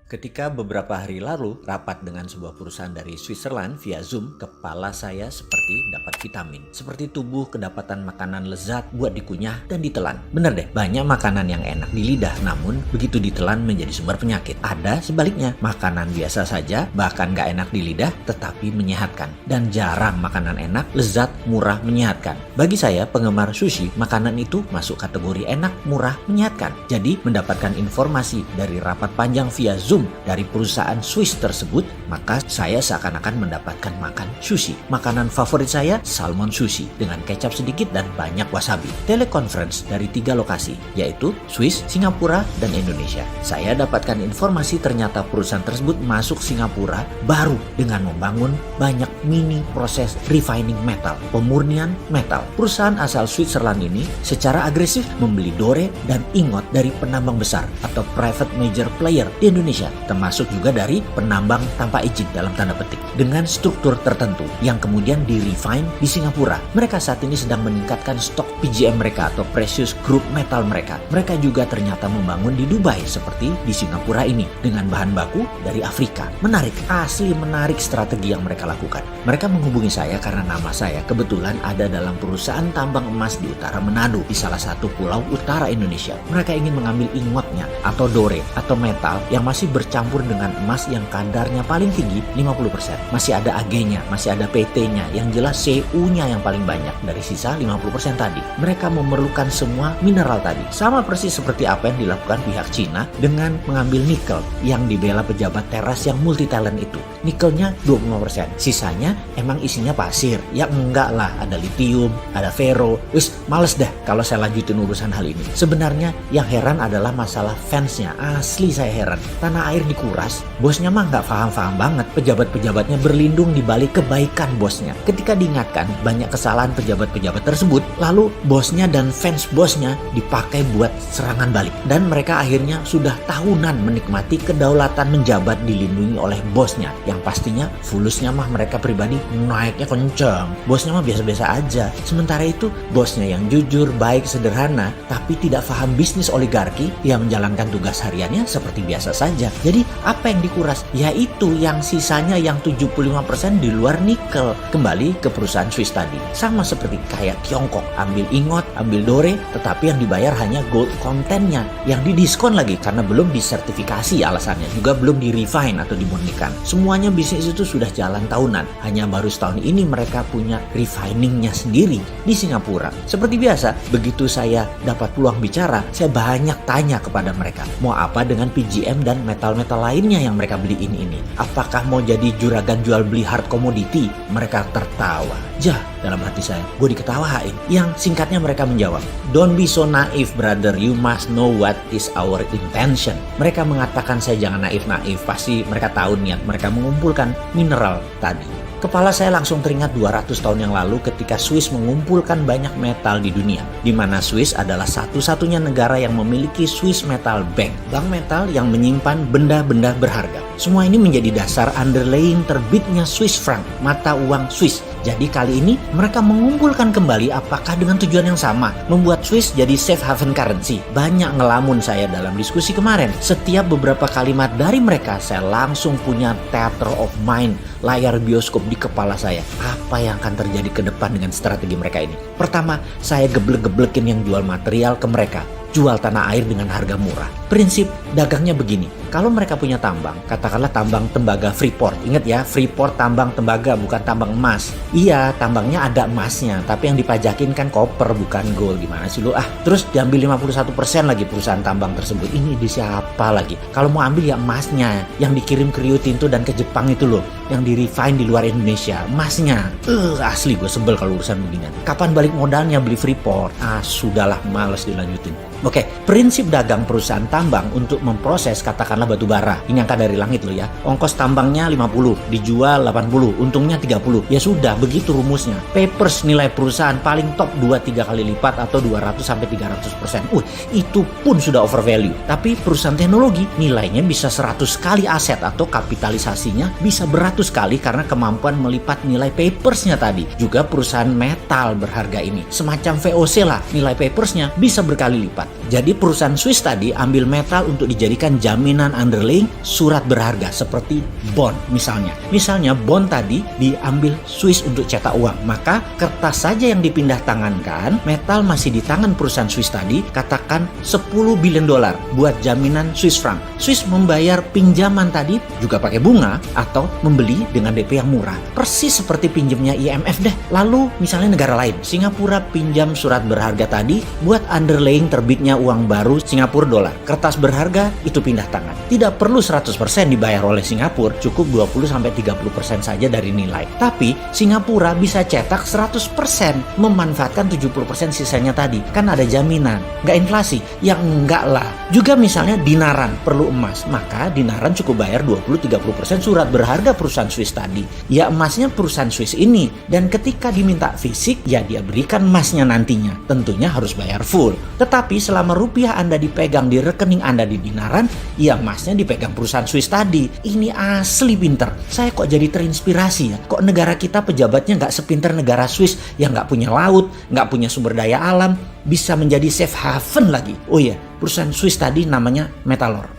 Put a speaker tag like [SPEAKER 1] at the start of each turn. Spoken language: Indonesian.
[SPEAKER 1] Ketika beberapa hari lalu rapat dengan sebuah perusahaan dari Switzerland via Zoom, kepala saya seperti dapat vitamin. Seperti tubuh kedapatan makanan lezat buat dikunyah dan ditelan. Bener deh, banyak makanan yang enak di lidah, namun begitu ditelan menjadi sumber penyakit. Ada sebaliknya, makanan biasa saja, bahkan gak enak di lidah, tetapi menyehatkan. Dan jarang makanan enak, lezat, murah, menyehatkan. Bagi saya, penggemar sushi, makanan itu masuk kategori enak, murah, menyehatkan. Jadi, mendapatkan informasi dari rapat panjang via Zoom dari perusahaan Swiss tersebut, maka saya seakan-akan mendapatkan makan sushi. Makanan favorit saya, salmon sushi dengan kecap sedikit dan banyak wasabi. Teleconference dari 3 lokasi, yaitu Swiss, Singapura, dan Indonesia. Saya dapatkan informasi ternyata perusahaan tersebut masuk Singapura baru dengan membangun banyak mini proses refining metal, pemurnian metal. Perusahaan asal Switzerland ini secara agresif membeli dore dan ingot dari penambang besar atau private major player di Indonesia, termasuk juga dari penambang tanpa izin dalam tanda petik, dengan struktur tertentu yang kemudian di-refine di Singapura. Mereka saat ini sedang meningkatkan stok PGM mereka atau precious group metal mereka. Mereka juga ternyata membangun di Dubai seperti di Singapura ini dengan bahan baku dari Afrika. Menarik, asli menarik strategi yang mereka lakukan. Mereka menghubungi saya karena nama saya kebetulan ada dalam perusahaan tambang emas di utara Manado, di salah satu pulau utara Indonesia. Mereka ingin mengambil ingotnya atau dore atau metal yang masih bercampur dengan emas yang kadarnya paling tinggi 50%. Masih ada Ag-nya, masih ada PT-nya, yang jelas Cu-nya yang paling banyak dari sisa 50% tadi. Mereka memerlukan semua mineral tadi. Sama persis seperti apa yang dilakukan pihak Cina dengan mengambil nikel yang dibela pejabat teras yang multi talent itu. Nikelnya 25%, sisanya emang isinya pasir. Ya enggak lah, ada litium, ada ferro. Wis, males dah kalau saya lanjutin urusan hal ini. Sebenarnya yang heran adalah masalah fansnya. Asli saya heran. Tanah air dikuras, bosnya mah nggak paham-paham banget. Pejabat-pejabatnya berlindung di balik kebaikan bosnya. Ketika diingatkan banyak kesalahan pejabat-pejabat tersebut, lalu bosnya dan fans bosnya dipakai buat serangan balik. Dan mereka akhirnya sudah tahunan menikmati kedaulatan menjabat dilindungi oleh bosnya. Yang pastinya fulusnya mah mereka pribadi naiknya kenceng. Bosnya mah biasa-biasa aja. Sementara itu bosnya yang jujur, baik, sederhana, tapi tidak paham bisnis oligarki, yang menjalankan tugas hariannya seperti biasa saja. Jadi apa yang dikuras? Yaitu yang sisanya yang 75% di luar nikel. Kembali ke perusahaan Swiss tadi. Sama seperti kayak Tiongkok. Ambil ingot, ambil dore, tetapi yang dibayar hanya gold contentnya. Yang didiskon lagi karena belum disertifikasi alasannya. Juga belum di-refine atau dimurnikan. Semuanya bisnis itu sudah jalan tahunan. Hanya baru setahun ini mereka punya refiningnya sendiri di Singapura. Seperti biasa, begitu saya dapat peluang bicara, saya banyak tanya kepada mereka. Mau apa dengan PGM dan metal-metal lainnya yang mereka beliin ini? Apakah mau jadi juragan jual beli hard commodity? Mereka tertawa. Jah, dalam hati saya, gue diketawain. Yang singkatnya mereka menjawab, "Don't be so naive brother, you must know what is our intention." Mereka mengatakan saya jangan naif-naif, pasti mereka tahu niat mereka mengumpulkan mineral tadi. Kepala saya langsung teringat 200 tahun yang lalu ketika Swiss mengumpulkan banyak metal di dunia, di mana Swiss adalah satu-satunya negara yang memiliki Swiss Metal Bank, bank metal yang menyimpan benda-benda berharga. Semua ini menjadi dasar underlying terbitnya Swiss franc, mata uang Swiss. Jadi kali ini mereka mengumpulkan kembali, apakah dengan tujuan yang sama, membuat Swiss jadi safe haven currency. Banyak ngelamun saya dalam diskusi kemarin. Setiap beberapa kalimat dari mereka, saya langsung punya theater of mind, layar bioskop di kepala saya. Apa yang akan terjadi ke depan dengan strategi mereka ini? Pertama, saya geblek-geblekin yang jual material ke mereka. Jual tanah air dengan harga murah. Prinsip dagangnya begini, kalau mereka punya tambang, katakanlah tambang tembaga Freeport. Ingat ya, Freeport tambang tembaga, bukan tambang emas. Iya, tambangnya ada emasnya, tapi yang dipajakin kan koper bukan gold. Gimana sih lu? Terus diambil 51% lagi perusahaan tambang tersebut. Ini di siapa lagi? Kalau mau ambil ya emasnya, yang dikirim ke Rio Tinto dan ke Jepang itu loh, yang di-refine di luar Indonesia, emasnya. Asli gue sebel kalau urusan beginian. Kapan balik modalnya beli Freeport? Sudahlah, males dilanjutin. Oke, prinsip dagang perusahaan tambang untuk memproses katakanlah batu bara. Ini angka dari langit loh ya. Ongkos tambangnya 50, dijual 80, untungnya 30. Ya sudah, begitu rumusnya. Papers nilai perusahaan paling top 2-3 kali lipat atau 200-300%. Itu pun sudah overvalue. Tapi perusahaan teknologi nilainya bisa 100 kali aset atau kapitalisasinya bisa beratus kali karena kemampuan melipat nilai papersnya tadi. Juga perusahaan metal berharga ini. Semacam VOC lah, nilai papersnya bisa berkali lipat. Jadi perusahaan Swiss tadi ambil metal untuk dijadikan jaminan underlying surat berharga seperti bond misalnya. Misalnya bond tadi diambil Swiss untuk cetak uang, maka kertas saja yang dipindah tangankan, metal masih di tangan perusahaan Swiss tadi, katakan 10 billion dolar buat jaminan Swiss franc. Swiss membayar pinjaman tadi juga pakai bunga atau membeli dengan DP yang murah. Persis seperti pinjamnya IMF deh. Lalu misalnya negara lain, Singapura pinjam surat berharga tadi buat underlying terbitnya uang baru Singapura dolar. Kertas berharga itu pindah tangan. Tidak perlu 100% dibayar oleh Singapura, cukup 20-30% saja dari nilai. Tapi Singapura bisa cetak 100%, memanfaatkan 70% sisanya tadi. Kan ada jaminan, nggak inflasi. Yang enggak lah. Juga misalnya dinaran perlu emas, maka dinaran cukup bayar 20-30% surat berharga perusahaan Swiss tadi. Ya emasnya perusahaan Swiss ini, dan ketika diminta fisik, ya dia berikan emasnya nantinya. Tentunya harus bayar full. Tetapi selama rupiah Anda dipegang di rekening Anda di dinaran, ya emasnya dipegang perusahaan Swiss tadi. Ini asli pinter. Saya kok jadi terinspirasi ya. Kok negara kita pejabatnya nggak sepinter negara Swiss yang nggak punya laut, nggak punya sumber daya alam, bisa menjadi safe haven lagi. Oh iya, perusahaan Swiss tadi namanya Metalor.